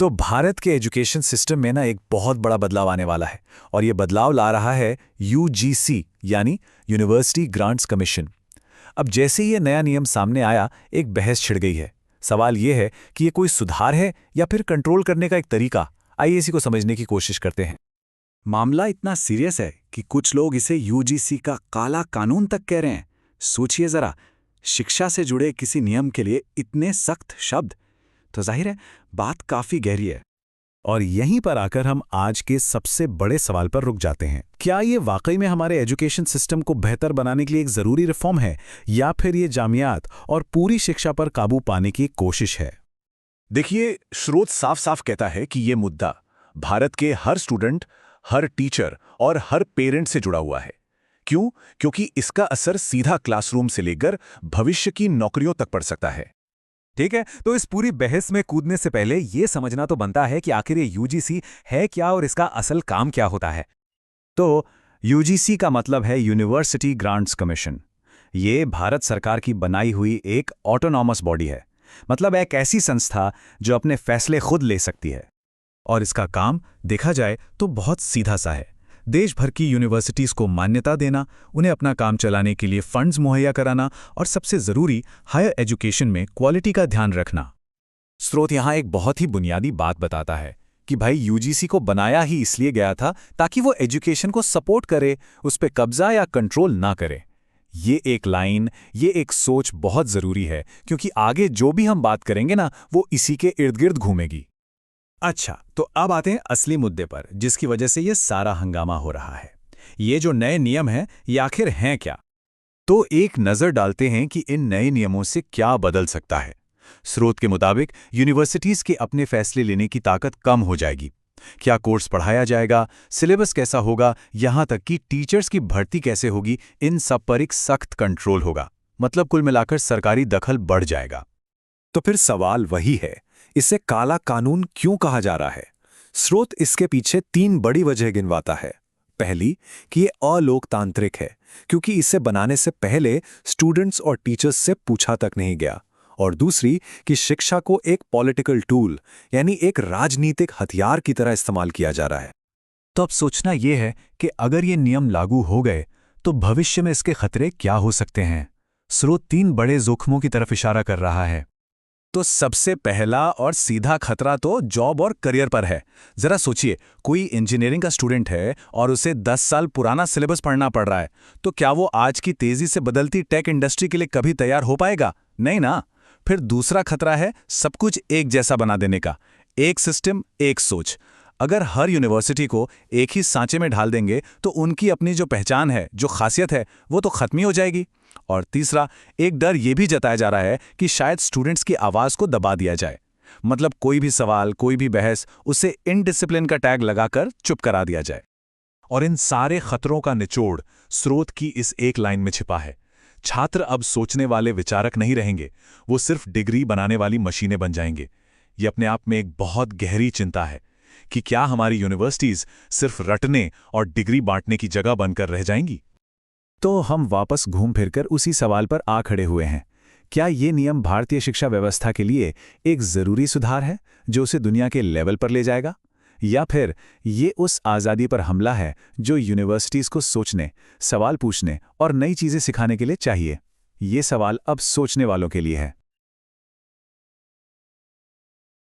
तो भारत के education system में ना एक बहुत बड़ा बदलाव आने वाला है और ये बदलाव ला रहा है यूजीसी यानी यूनिवर्सिटी ग्रांट्स कमीशन। अब जैसे ही ये नया नियम सामने आया, एक बहस छिड़ गई है। सवाल ये है कि ये कोई सुधार है या फिर कंट्रोल करने का एक तरीका। आइए इसी को समझने की कोशिश करते हैं। मामला इतना सीरियस है कि कुछ लोग इसे यूजीसी का काला कानून तक कह रहे हैं। सोचिए जरा, शिक्षा से जुड़े किसी नियम के लिए इतने सख्त शब्द, तो जाहिर है बात काफी गहरी है। और यहीं पर आकर हम आज के सबसे बड़े सवाल पर रुक जाते हैं। क्या ये वाकई में हमारे एजुकेशन सिस्टम को बेहतर बनाने के लिए एक जरूरी रिफॉर्म है, या फिर ये जामियात और पूरी शिक्षा पर काबू पाने की एक कोशिश है? देखिए, स्रोत साफ साफ कहता है कि ये मुद्दा भारत के हर स्टूडेंट, हर टीचर और हर पेरेंट से जुड़ा हुआ है। क्यों? क्योंकि इसका असर सीधा क्लासरूम से लेकर भविष्य की नौकरियों तक पड़ सकता है। ठीक है, तो इस पूरी बहस में कूदने से पहले ये समझना तो बनता है कि आखिर ये यूजीसी है क्या और इसका असल काम क्या होता है। तो यूजीसी का मतलब है यूनिवर्सिटी ग्रांट्स कमीशन। ये भारत सरकार की बनाई हुई एक ऑटोनॉमस बॉडी है, मतलब एक ऐसी संस्था जो अपने फैसले खुद ले सकती है। और इसका काम देखा जाए तो बहुत सीधा सा है। देश भर की यूनिवर्सिटीज़ को मान्यता देना, उन्हें अपना काम चलाने के लिए फंड्स मुहैया कराना और सबसे ज़रूरी हायर एजुकेशन में क्वालिटी का ध्यान रखना। स्रोत यहाँ एक बहुत ही बुनियादी बात बताता है कि भाई यूजीसी को बनाया ही इसलिए गया था ताकि वो एजुकेशन को सपोर्ट करे, उस पर कब्जा या कंट्रोल ना करे। ये एक लाइन, ये एक सोच बहुत ज़रूरी है, क्योंकि आगे जो भी हम बात करेंगे ना, वो इसी के इर्द गिर्द घूमेगी। अच्छा, तो अब आते हैं असली मुद्दे पर, जिसकी वजह से ये सारा हंगामा हो रहा है। ये जो नए नियम हैं, ये आखिर हैं क्या? तो एक नज़र डालते हैं कि इन नए नियमों से क्या बदल सकता है। स्रोत के मुताबिक यूनिवर्सिटीज़ के अपने फैसले लेने की ताकत कम हो जाएगी। क्या कोर्स पढ़ाया जाएगा, सिलेबस कैसा होगा, यहाँ तक कि टीचर्स की भर्ती कैसे होगी, इन सब पर एक सख्त कंट्रोल होगा। मतलब कुल मिलाकर सरकारी दखल बढ़ जाएगा। तो फिर सवाल वही है, इसे काला कानून क्यों कहा जा रहा है? स्रोत इसके पीछे 3 बड़ी वजह गिनवाता है। पहली, कि ये अलोकतांत्रिक है, क्योंकि इसे बनाने से पहले स्टूडेंट्स और टीचर्स से पूछा तक नहीं गया। और दूसरी, कि शिक्षा को एक पॉलिटिकल टूल यानी एक राजनीतिक हथियार की तरह इस्तेमाल किया जा रहा है। तो अब सोचना यह है कि अगर ये नियम लागू हो गए तो भविष्य में इसके खतरे क्या हो सकते हैं। स्रोत 3 बड़े जोखिमों की तरफ इशारा कर रहा है। तो सबसे पहला और सीधा खतरा तो जॉब और करियर पर है। जरा सोचिए, कोई इंजीनियरिंग का स्टूडेंट है और उसे 10 साल पुराना सिलेबस पढ़ना पड़ रहा है, तो क्या वो आज की तेजी से बदलती टेक इंडस्ट्री के लिए कभी तैयार हो पाएगा? नहीं ना। फिर दूसरा खतरा है सब कुछ एक जैसा बना देने का। एक सिस्टम, एक सोच। अगर हर यूनिवर्सिटी को एक ही सांचे में ढाल देंगे तो उनकी अपनी जो पहचान है, जो खासियत है, वो तो खत्म ही हो जाएगी। और तीसरा, एक डर ये भी जताया जा रहा है कि शायद स्टूडेंट्स की आवाज़ को दबा दिया जाए। मतलब कोई भी सवाल, कोई भी बहस, उसे इनडिसिप्लिन का टैग लगाकर चुप करा दिया जाए। और इन सारे खतरों का निचोड़ स्रोत की इस एक लाइन में छिपा है। छात्र अब सोचने वाले विचारक नहीं रहेंगे, वो सिर्फ डिग्री बनाने वाली मशीनें बन जाएंगे। ये अपने आप में एक बहुत गहरी चिंता है कि क्या हमारी यूनिवर्सिटीज़ सिर्फ रटने और डिग्री बांटने की जगह बनकर रह जाएंगी। तो हम वापस घूम फिरकर उसी सवाल पर आ खड़े हुए हैं। क्या ये नियम भारतीय शिक्षा व्यवस्था के लिए एक ज़रूरी सुधार है जो उसे दुनिया के लेवल पर ले जाएगा, या फिर ये उस आज़ादी पर हमला है जो यूनिवर्सिटीज़ को सोचने, सवाल पूछने और नई चीज़ें सिखाने के लिए चाहिए? ये सवाल अब सोचने वालों के लिए है।